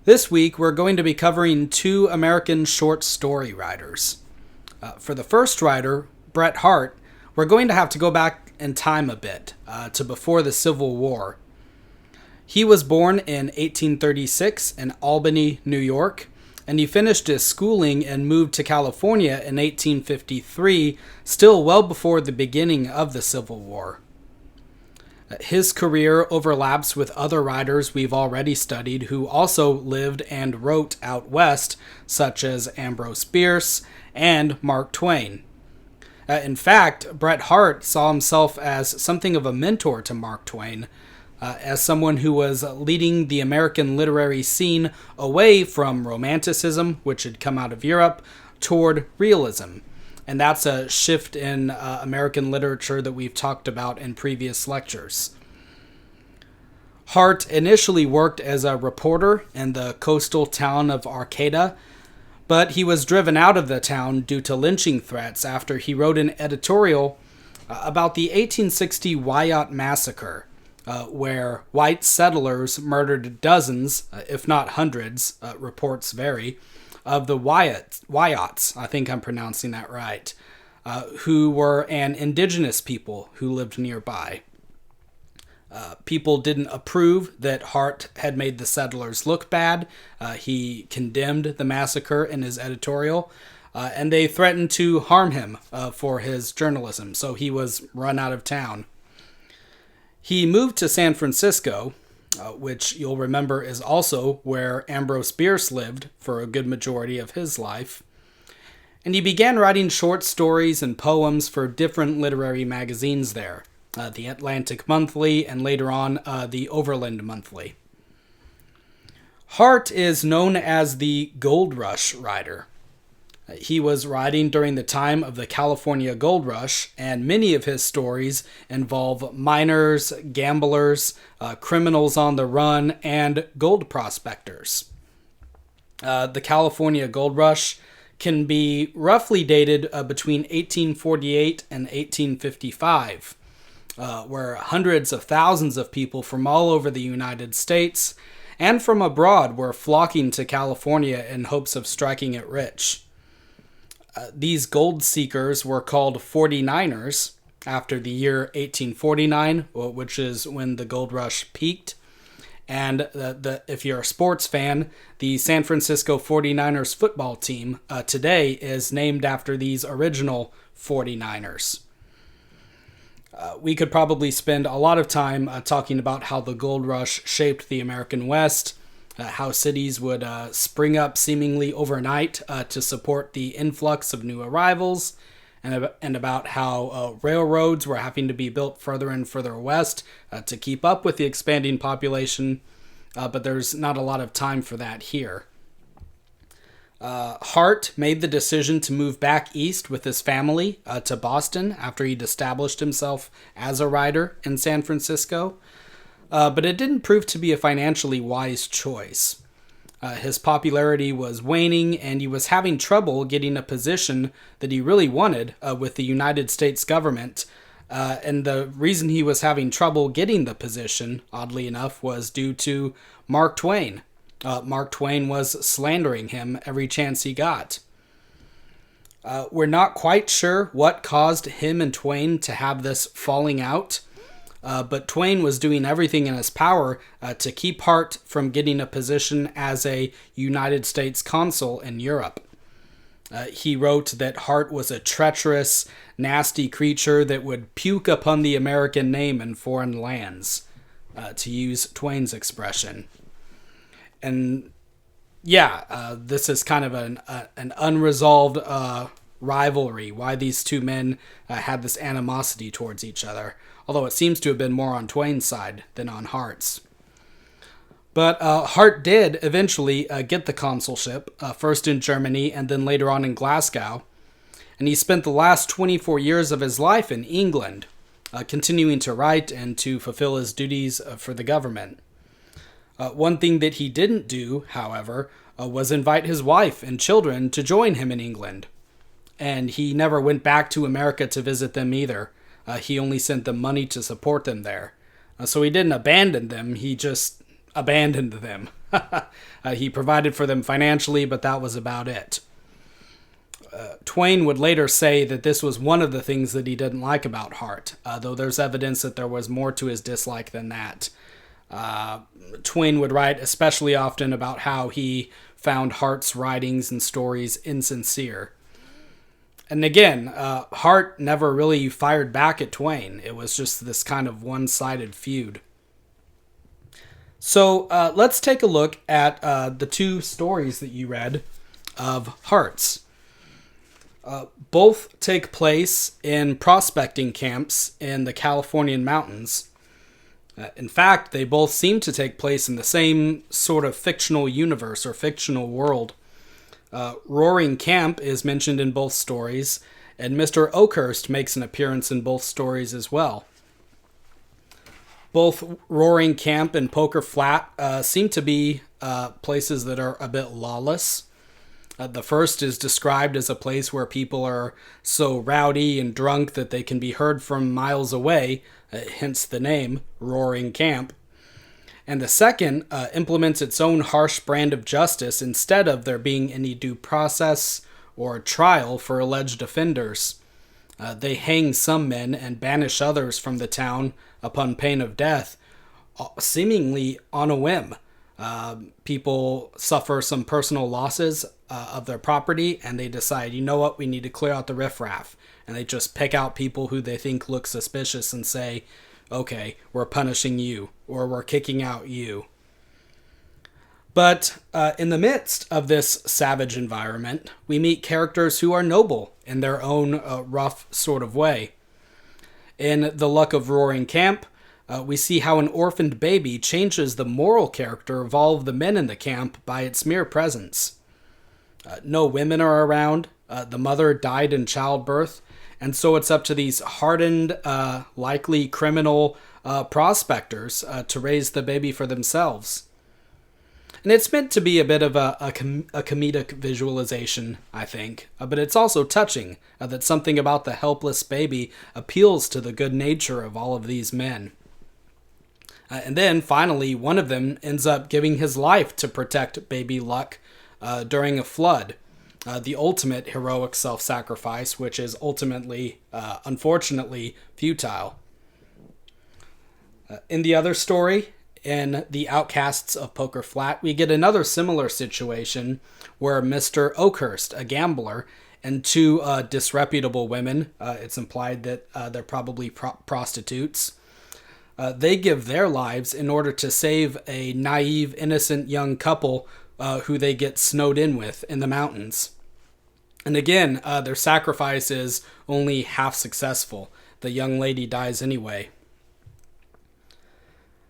This week, we're going to be covering two American short story writers. For the first writer, Bret Harte, we're going to have to go back in time a bit to before the Civil War. He was born in 1836 in Albany, New York, and he finished his schooling and moved to California in 1853, still well before the beginning of the Civil War. His career overlaps with other writers we've already studied who also lived and wrote out west, such as Ambrose Bierce and Mark Twain. In fact, Bret Harte saw himself as something of a mentor to Mark Twain, as someone who was leading the American literary scene away from Romanticism, which had come out of Europe, toward realism. And that's a shift in American literature that we've talked about in previous lectures. Harte initially worked as a reporter in the coastal town of Arcata, but he was driven out of the town due to lynching threats after he wrote an editorial about the 1860 Wyatt Massacre, where white settlers murdered dozens, if not hundreds, reports vary, of the Wyatts, I think I'm pronouncing that right, who were an indigenous people who lived nearby. People didn't approve that Harte had made the settlers look bad. He condemned the massacre in his editorial, and they threatened to harm him for his journalism, so he was run out of town. He moved to San Francisco, which you'll remember is also where Ambrose Bierce lived for a good majority of his life. And he began writing short stories and poems for different literary magazines there, the Atlantic Monthly and later on the Overland Monthly. Harte is known as the Gold Rush writer. He was writing during the time of the California Gold Rush, and many of his stories involve miners, gamblers, criminals on the run, and gold prospectors. The California Gold Rush can be roughly dated between 1848 and 1855, where hundreds of thousands of people from all over the United States and from abroad were flocking to California in hopes of striking it rich. These gold seekers were called 49ers after the year 1849, which is when the gold rush peaked. And if you're a sports fan, the San Francisco 49ers football team today is named after these original 49ers. We could probably spend a lot of time talking about how the gold rush shaped the American West, how cities would spring up seemingly overnight to support the influx of new arrivals, and about how railroads were having to be built further and further west to keep up with the expanding population, but there's not a lot of time for that here. Harte made the decision to move back east with his family to Boston after he'd established himself as a writer in San Francisco. But it didn't prove to be a financially wise choice. His popularity was waning, and he was having trouble getting a position that he really wanted with the United States government. And the reason he was having trouble getting the position, oddly enough, was due to Mark Twain. Mark Twain was slandering him every chance he got. We're not quite sure what caused him and Twain to have this falling out. But Twain was doing everything in his power to keep Harte from getting a position as a United States consul in Europe. He wrote that Harte was a treacherous, nasty creature that would puke upon the American name in foreign lands, to use Twain's expression. And this is kind of an unresolved rivalry, why these two men had this animosity towards each other, although it seems to have been more on Twain's side than on Harte's. But Harte did eventually get the consulship, first in Germany and then later on in Glasgow, and he spent the last 24 years of his life in England, continuing to write and to fulfill his duties for the government. One thing that he didn't do, however, was invite his wife and children to join him in England. And he never went back to America to visit them either. He only sent them money to support them there. So he didn't abandon them, he just abandoned them. He provided for them financially, but that was about it. Twain would later say that this was one of the things that he didn't like about Harte, though there's evidence that there was more to his dislike than that. Twain would write especially often about how he found Harte's writings and stories insincere. And again, Harte never really fired back at Twain. It was just this kind of one-sided feud. So let's take a look at the two stories that you read of Harte's. Both take place in prospecting camps in the Californian mountains. In fact, they both seem to take place in the same sort of fictional universe or fictional world. Roaring Camp is mentioned in both stories, and Mr. Oakhurst makes an appearance in both stories as well. Both Roaring Camp and Poker Flat seem to be places that are a bit lawless. The first is described as a place where people are so rowdy and drunk that they can be heard from miles away, hence the name, Roaring Camp. And the second implements its own harsh brand of justice instead of there being any due process or trial for alleged offenders. They hang some men and banish others from the town upon pain of death, seemingly on a whim. People suffer some personal losses of their property, and they decide, you know what, we need to clear out the riffraff. And they just pick out people who they think look suspicious and say, okay, we're punishing you, or we're kicking out you. But in the midst of this savage environment, we meet characters who are noble in their own rough sort of way. In The Luck of Roaring Camp, we see how an orphaned baby changes the moral character of all of the men in the camp by its mere presence. No women are around, the mother died in childbirth, and so it's up to these hardened, likely criminal prospectors to raise the baby for themselves. And it's meant to be a bit of a comedic visualization, I think, but it's also touching that something about the helpless baby appeals to the good nature of all of these men. And then, finally, one of them ends up giving his life to protect baby Luck during a flood. The ultimate heroic self-sacrifice, which is ultimately, unfortunately, futile. In the other story, in The Outcasts of Poker Flat, we get another similar situation where Mr. Oakhurst, a gambler, and two disreputable women, it's implied that they're probably prostitutes, they give their lives in order to save a naive, innocent young couple who they get snowed in with in the mountains. And again, their sacrifice is only half successful. The young lady dies anyway.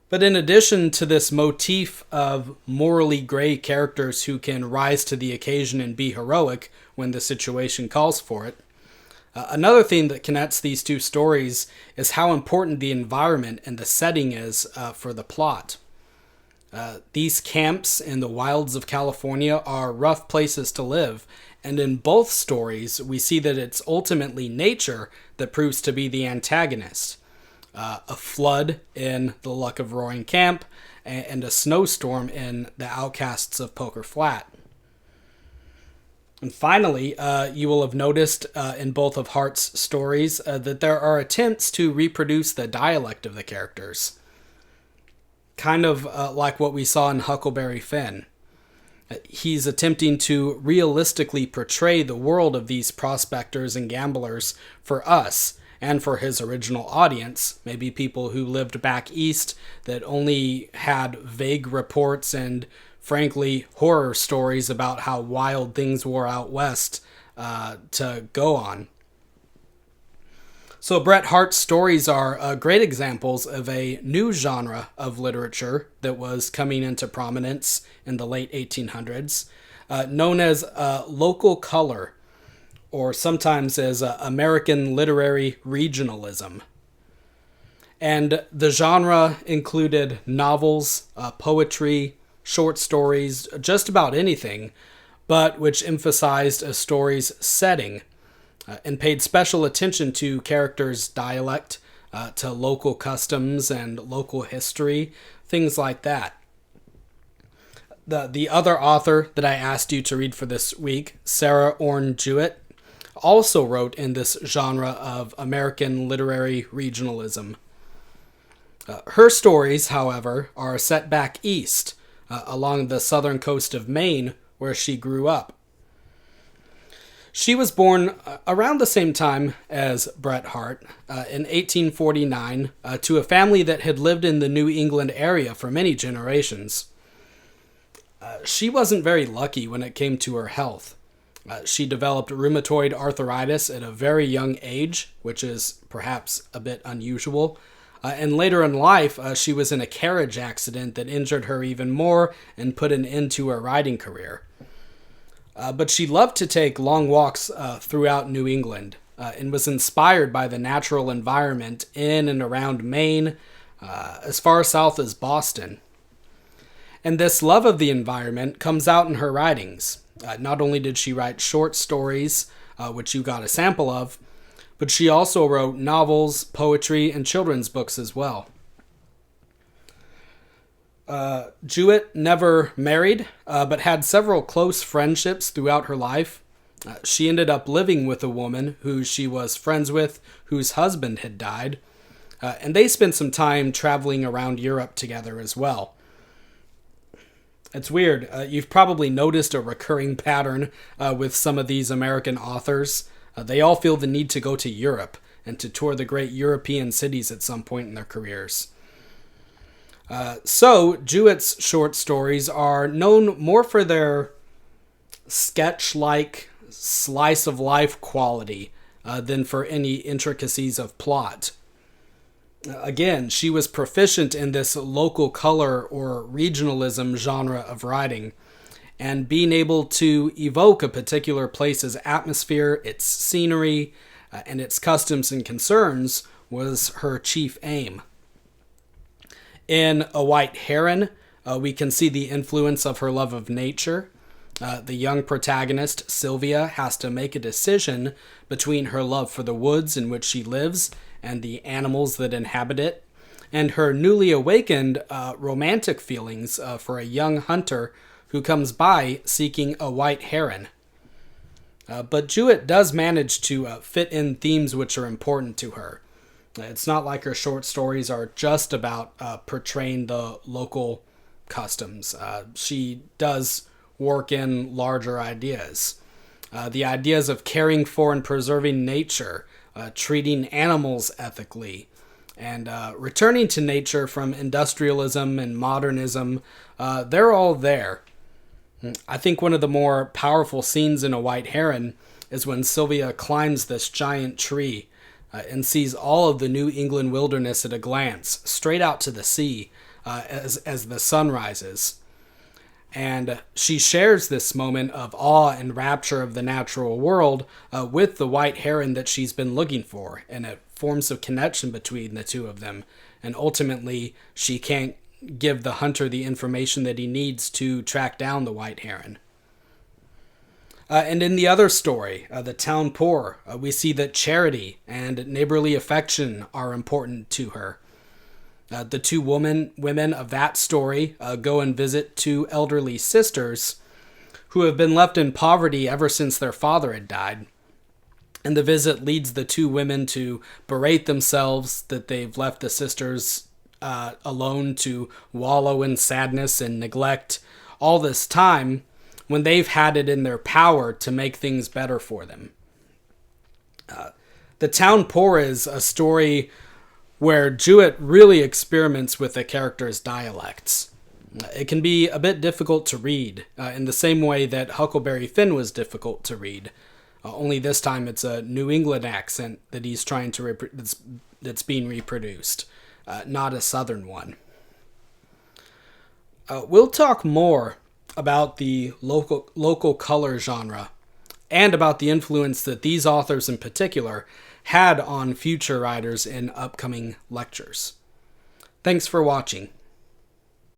But in addition to this motif of morally gray characters who can rise to the occasion and be heroic when the situation calls for it, another thing that connects these two stories is how important the environment and the setting is for the plot. These camps in the wilds of California are rough places to live, and in both stories we see that it's ultimately nature that proves to be the antagonist. A flood in The Luck of Roaring Camp, and a snowstorm in The Outcasts of Poker Flat. And finally, you will have noticed in both of Harte's stories that there are attempts to reproduce the dialect of the characters. Kind of like what we saw in Huckleberry Finn. He's attempting to realistically portray the world of these prospectors and gamblers for us and for his original audience, maybe people who lived back east that only had vague reports and, frankly, horror stories about how wild things were out west to go on. So Bret Harte's stories are great examples of a new genre of literature that was coming into prominence in the late 1800s, known as local color, or sometimes as American literary regionalism. And the genre included novels, poetry, short stories, just about anything, but which emphasized a story's setting and paid special attention to characters' dialect, to local customs and local history, things like that. The other author that I asked you to read for this week, Sarah Orne Jewett, also wrote in this genre of American literary regionalism. Her stories, however, are set back east, along the southern coast of Maine, where she grew up. She was born around the same time as Bret Harte, in 1849, to a family that had lived in the New England area for many generations. She wasn't very lucky when it came to her health. She developed rheumatoid arthritis at a very young age, which is perhaps a bit unusual. And later in life, she was in a carriage accident that injured her even more and put an end to her riding career. But she loved to take long walks throughout New England and was inspired by the natural environment in and around Maine, as far south as Boston. And this love of the environment comes out in her writings. Not only did she write short stories, which you got a sample of, but she also wrote novels, poetry, and children's books as well. Jewett never married, but had several close friendships throughout her life. She ended up living with a woman who she was friends with, whose husband had died, and they spent some time traveling around Europe together as well. It's weird. You've probably noticed a recurring pattern with some of these American authors. They all feel the need to go to Europe and to tour the great European cities at some point in their careers. So, Jewett's short stories are known more for their sketch-like, slice-of-life quality than for any intricacies of plot. Again, she was proficient in this local color or regionalism genre of writing, and being able to evoke a particular place's atmosphere, its scenery, and its customs and concerns was her chief aim. In A White Heron, we can see the influence of her love of nature. The young protagonist, Sylvia, has to make a decision between her love for the woods in which she lives and the animals that inhabit it, and her newly awakened romantic feelings for a young hunter who comes by seeking a white heron. But Jewett does manage to fit in themes which are important to her. It's not like her short stories are just about portraying the local customs. She does work in larger ideas. The ideas of caring for and preserving nature, treating animals ethically, and returning to nature from industrialism and modernism, they're all there. I think one of the more powerful scenes in A White Heron is when Sylvia climbs this giant tree and sees all of the New England wilderness at a glance, straight out to the sea as the sun rises. And she shares this moment of awe and rapture of the natural world with the white heron that she's been looking for, and it forms a connection between the two of them. And ultimately, she can't give the hunter the information that he needs to track down the white heron. And in the other story, The Town Poor, we see that charity and neighborly affection are important to her. The two women of that story go and visit two elderly sisters who have been left in poverty ever since their father had died. And the visit leads the two women to berate themselves that they've left the sisters alone to wallow in sadness and neglect all this time when they've had it in their power to make things better for them. The Town Poor is a story where Jewett really experiments with the characters' dialects. It can be a bit difficult to read, in the same way that Huckleberry Finn was difficult to read. Only this time it's a New England accent that he's trying to that's being reproduced, not a Southern one. We'll talk more about the local color genre and about the influence that these authors in particular had on future writers in upcoming lectures. Thanks for watching.